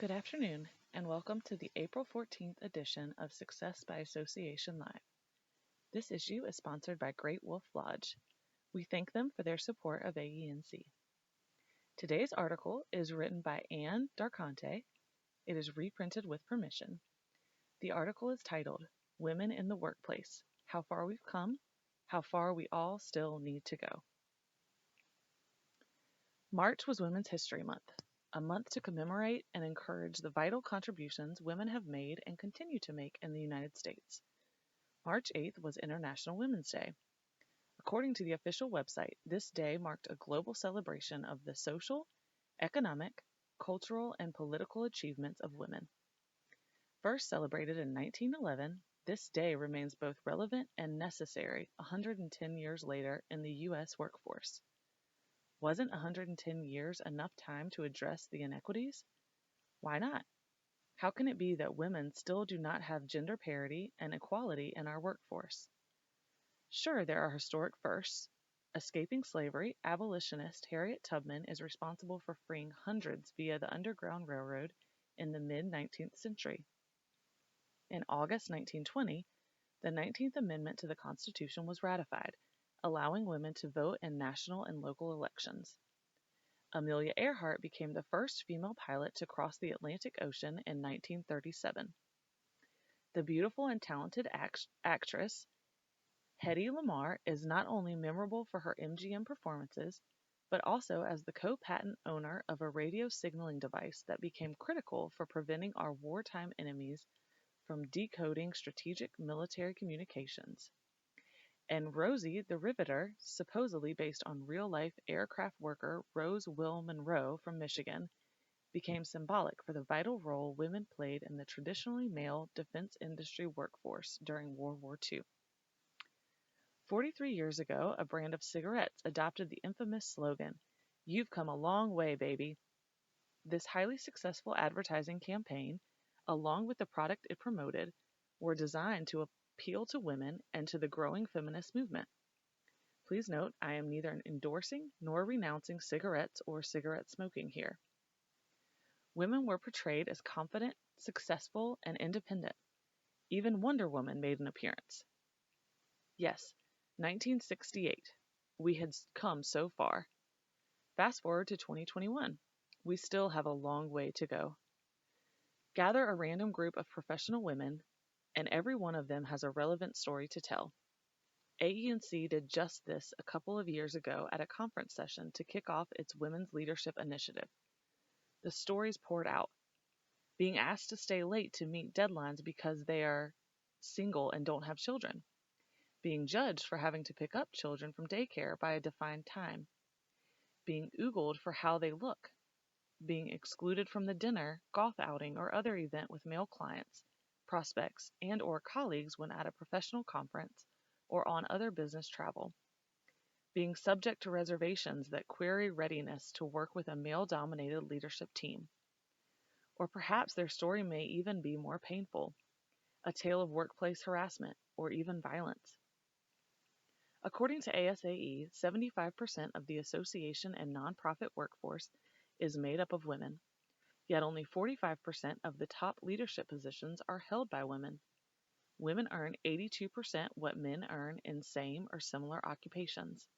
Good afternoon, and welcome to the April 14th edition of Success by Association Live. This issue is sponsored by Great Wolf Lodge. We thank them for their support of AENC. Today's article is written by Anne Darconte. It is reprinted with permission. The article is titled, Women in the Workplace, How Far We've Come, How Far We All Still Need to Go. March was Women's History Month, a month to commemorate and encourage the vital contributions women have made and continue to make in the United States. March 8th was International Women's Day. According to the official website, this day marked a global celebration of the social, economic, cultural, and political achievements of women. First celebrated in 1911, this day remains both relevant and necessary 110 years later in the U.S. workforce. Wasn't 110 years enough time to address the inequities? Why not? How can it be that women still do not have gender parity and equality in our workforce? Sure, there are historic firsts. Escaping slavery, abolitionist Harriet Tubman is responsible for freeing hundreds via the Underground Railroad in the mid-19th century. In August 1920, the 19th Amendment to the Constitution was ratified, allowing women to vote in national and local elections. Amelia Earhart became the first female pilot to cross the Atlantic Ocean in 1937. The beautiful and talented actress Hedy Lamarr is not only memorable for her MGM performances, but also as the co-patent owner of a radio signaling device that became critical for preventing our wartime enemies from decoding strategic military communications. And Rosie the Riveter, supposedly based on real-life aircraft worker Rose Will Monroe from Michigan, became symbolic for the vital role women played in the traditionally male defense industry workforce during World War II. 43 years ago, a brand of cigarettes adopted the infamous slogan, "You've come a long way, baby." This highly successful advertising campaign, along with the product it promoted, were designed to appeal to women and to the growing feminist movement. Please note, I am neither endorsing nor renouncing cigarettes or cigarette smoking here. Women were portrayed as confident, successful, and independent. Even Wonder Woman made an appearance. Yes, 1968. We had come so far. Fast forward to 2021. We still have a long way to go. Gather a random group of professional women, and every one of them has a relevant story to tell. AENC did just this a couple of years ago at a conference session to kick off its Women's Leadership Initiative. The stories poured out. Being asked to stay late to meet deadlines because they are single and don't have children. Being judged for having to pick up children from daycare by a defined time. Being oogled for how they look. Being excluded from the dinner, golf outing, or other event with male clients, prospects, and or colleagues when at a professional conference or on other business travel. Being subject to reservations that query readiness to work with a male-dominated leadership team. Or perhaps their story may even be more painful, a tale of workplace harassment or even violence. According to ASAE, 75% of the association and nonprofit workforce is made up of women, yet only 45% of the top leadership positions are held by women. Women earn 82% what men earn in same or similar occupations.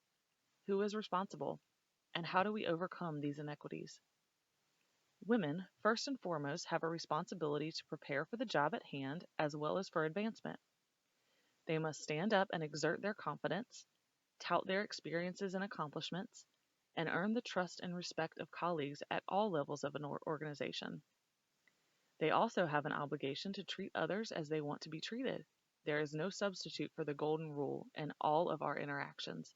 Who is responsible, and how do we overcome these inequities? Women, first and foremost, have a responsibility to prepare for the job at hand as well as for advancement. They must stand up and exert their confidence, tout their experiences and accomplishments, and earn the trust and respect of colleagues at all levels of an organization. They also have an obligation to treat others as they want to be treated. There is no substitute for the golden rule in all of our interactions.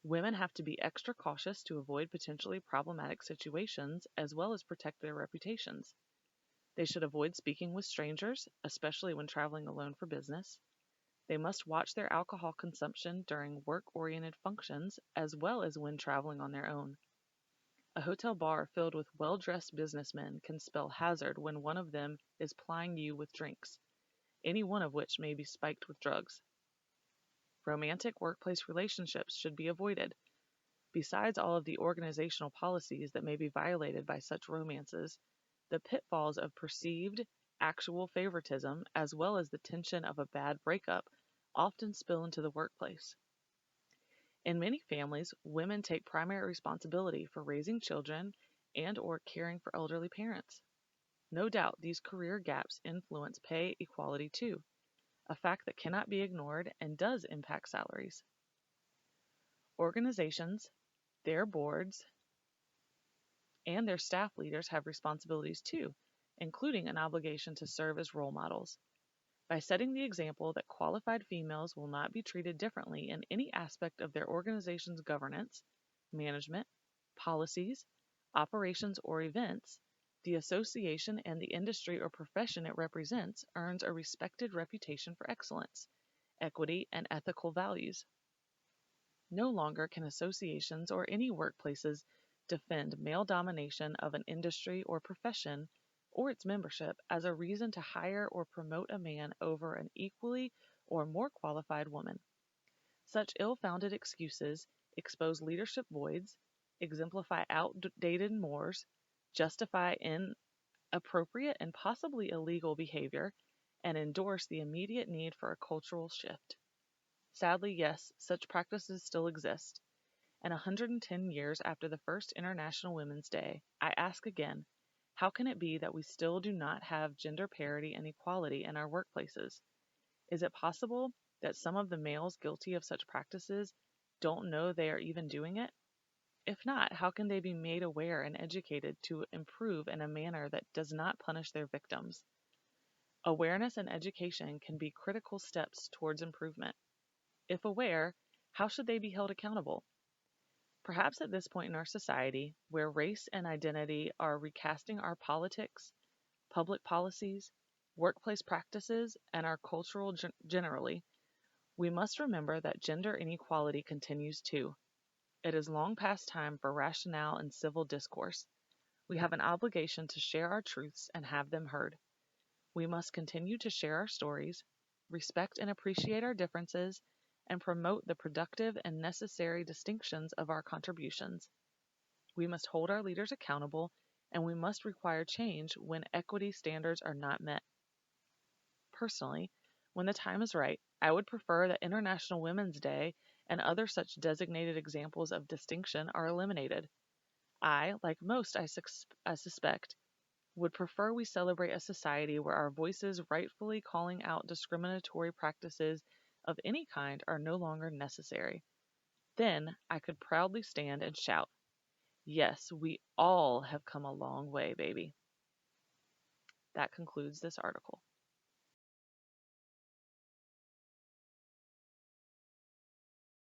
Women have to be extra cautious to avoid potentially problematic situations as well as protect their reputations. They should avoid speaking with strangers, especially when traveling alone for business. They must watch their alcohol consumption during work-oriented functions as well as when traveling on their own. A hotel bar filled with well-dressed businessmen can spell hazard when one of them is plying you with drinks, any one of which may be spiked with drugs. Romantic workplace relationships should be avoided. Besides all of the organizational policies that may be violated by such romances, The pitfalls of perceived actual favoritism, as well as the tension of a bad breakup, often spill into the workplace. In many families, women take primary responsibility for raising children and or caring for elderly parents. No doubt these career gaps influence pay equality too, a fact that cannot be ignored and does impact salaries. Organizations, their boards, and their staff leaders have responsibilities too, including an obligation to serve as role models. By setting the example that qualified females will not be treated differently in any aspect of their organization's governance, management, policies, operations, or events, the association and the industry or profession it represents earns a respected reputation for excellence, equity, and ethical values. No longer can associations or any workplaces defend male domination of an industry or profession or its membership as a reason to hire or promote a man over an equally or more qualified woman. Such ill founded excuses expose leadership voids, exemplify outdated mores, justify inappropriate and possibly illegal behavior, and endorse the immediate need for a cultural shift. Sadly, yes, such practices still exist. And 110 years after the first International Women's Day, I ask again, how can it be that we still do not have gender parity and equality in our workplaces? Is it possible that some of the males guilty of such practices don't know they are even doing it? If not, how can they be made aware and educated to improve in a manner that does not punish their victims? Awareness and education can be critical steps towards improvement. If aware, how should they be held accountable? Perhaps at this point in our society, where race and identity are recasting our politics, public policies, workplace practices, and our cultural generally, we must remember that gender inequality continues too. It is long past time for rationale and civil discourse. We have an obligation to share our truths and have them heard. We must continue to share our stories, respect and appreciate our differences, and promote the productive and necessary distinctions of our contributions. We must hold our leaders accountable, and we must require change when equity standards are not met. Personally, when the time is right, I would prefer that International Women's Day and other such designated examples of distinction are eliminated. I, like most I suspect, would prefer we celebrate a society where our voices rightfully calling out discriminatory practices of any kind are no longer necessary. Then I could proudly stand and shout, yes, we all have come a long way, baby. That concludes this article.